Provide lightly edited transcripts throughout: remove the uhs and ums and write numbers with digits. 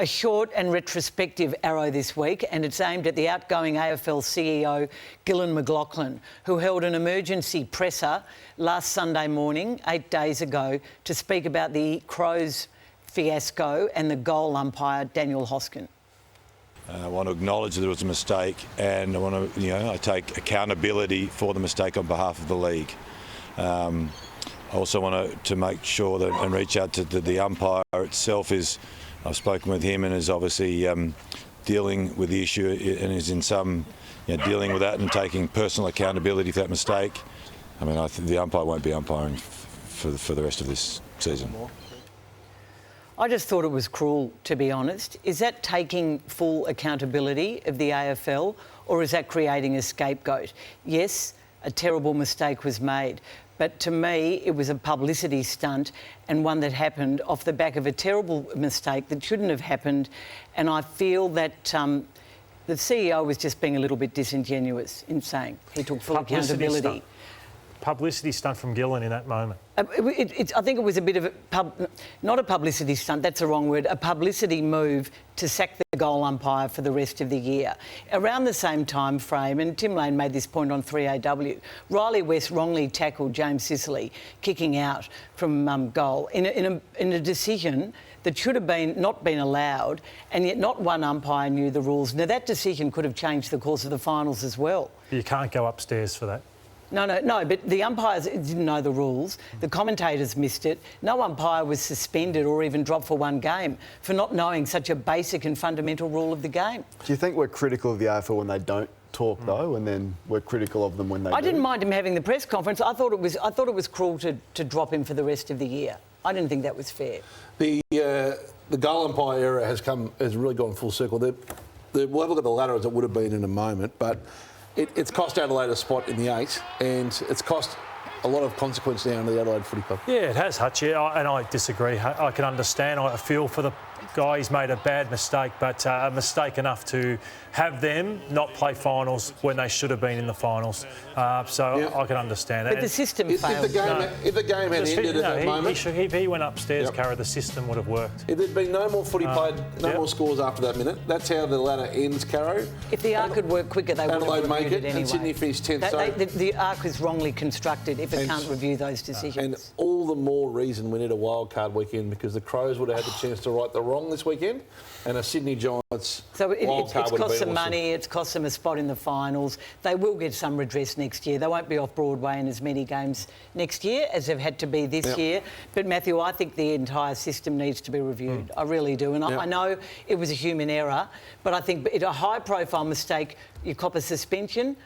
A short and retrospective arrow this week, and it's aimed at the outgoing AFL CEO, Gillon McLachlan, who held an emergency presser last Sunday morning, 8 days ago, to speak about the Crows fiasco and the goal umpire, Daniel Hoskin. I want to acknowledge that it was a mistake, and I take accountability for the mistake on behalf of the league. I also want to make sure that and reach out to the umpire itself. I've spoken with him and is obviously dealing with the issue and is in some dealing with that and taking personal accountability for that mistake. I mean, I think the umpire won't be umpiring for the rest of this season. I just thought it was cruel, to be honest. Is that taking full accountability of the AFL, or is that creating a scapegoat? Yes, a terrible mistake was made, but to me it was a publicity stunt, and one that happened off the back of a terrible mistake that shouldn't have happened. And I feel that the CEO was just being a little bit disingenuous in saying he took full accountability. Publicity stunt from Gillon in that moment. I think it was a bit of not a publicity stunt, that's the wrong word, a publicity move to sack the goal umpire for the rest of the year. Around the same time frame, and Tim Lane made this point on 3AW, Riley West wrongly tackled James Sicily, kicking out from goal in a decision that should have not been allowed, and yet not one umpire knew the rules. Now, that decision could have changed the course of the finals as well. You can't go upstairs for that. No, but the umpires didn't know the rules. The commentators missed it. No umpire was suspended or even dropped for one game for not knowing such a basic and fundamental rule of the game. Do you think we're critical of the AFL when they don't talk, though, and then we're critical of them when they do? I didn't mind him having the press conference. I thought it was cruel to drop him for the rest of the year. I didn't think that was fair. The goal umpire era has really gone full circle. We'll have a look at the ladder as it would have been in a moment, but it's cost Adelaide a spot in the 8, and it's cost a lot of consequence down to the Adelaide Footy Club. Yeah, it has, Hutch, and I disagree. I can understand. I feel for the guy, he's made a bad mistake, but a mistake enough to have them not play finals when they should have been in the finals. I can understand that. But the system failed. If the game had ended at that moment... If he went upstairs, Cara, the system would have worked. If there'd been no more footy played, no more scores after that minute, that's how the ladder ends, Caro. If the arc could work quicker, they would have reviewed it anyway. And Sydney finished 10th. The arc is wrongly constructed if it can't review those decisions. And all the more reason we need a wildcard weekend, because the Crows would have had the chance to right the wrong this weekend, and a Sydney Giants it's cost some money, it's cost them a spot in the finals. They will get some redress next year. They won't be off Broadway in as many games next year as they've had to be this year. But, Matthew, I think the entire system needs to be reviewed. I really do. And I know it was a human error, but I think a high-profile mistake, you cop a suspension.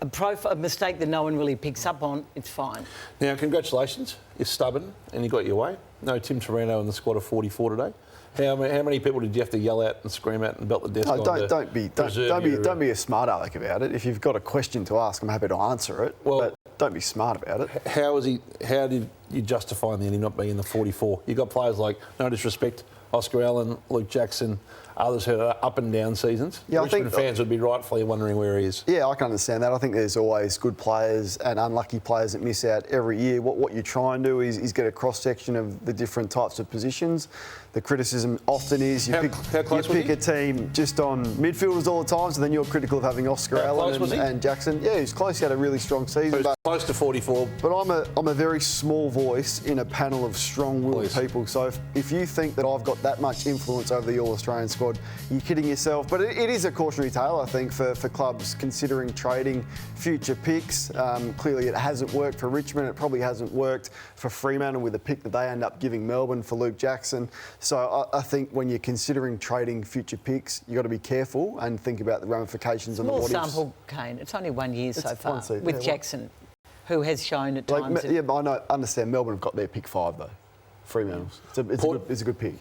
A mistake that no one really picks up on, it's fine. Now, congratulations. You're stubborn and you got your way. No Tim Taranto in the squad of 44 today. How many people did you have to yell at and scream at and belt the desk on? Don't be a smart aleck about it. If you've got a question to ask, I'm happy to answer it. But don't be smart about it. How did you justify him not being in the 44? You got players like, no disrespect, Oscar Allen, Luke Jackson, others who are up and down seasons. Yeah, Richmond fans would be rightfully wondering where he is. Yeah, I can understand that. I think there's always good players and unlucky players that miss out every year. What you try and do is get a cross-section of the different types of positions. The criticism often is you pick a team just on midfielders all the time, so then you're critical of having Oscar Allen and Jackson. Yeah, he's close. He had a really strong season. But close to 44. But I'm a very small voice in a panel of strong-willed people. So if you think that I've got that much influence over the All-Australian squad, you're kidding yourself. But it is a cautionary tale, I think, for clubs considering trading future picks. Clearly it hasn't worked for Richmond. It probably hasn't worked for Fremantle with the pick that they end up giving Melbourne for Luke Jackson. So I think when you're considering trading future picks, you've got to be careful and think about the ramifications and the what-ifs. Small sample, Kane. It's only 1 year so far with Jackson, who has shown at times... I understand Melbourne have got their pick 5, though. Fremantle's. It's a good pick.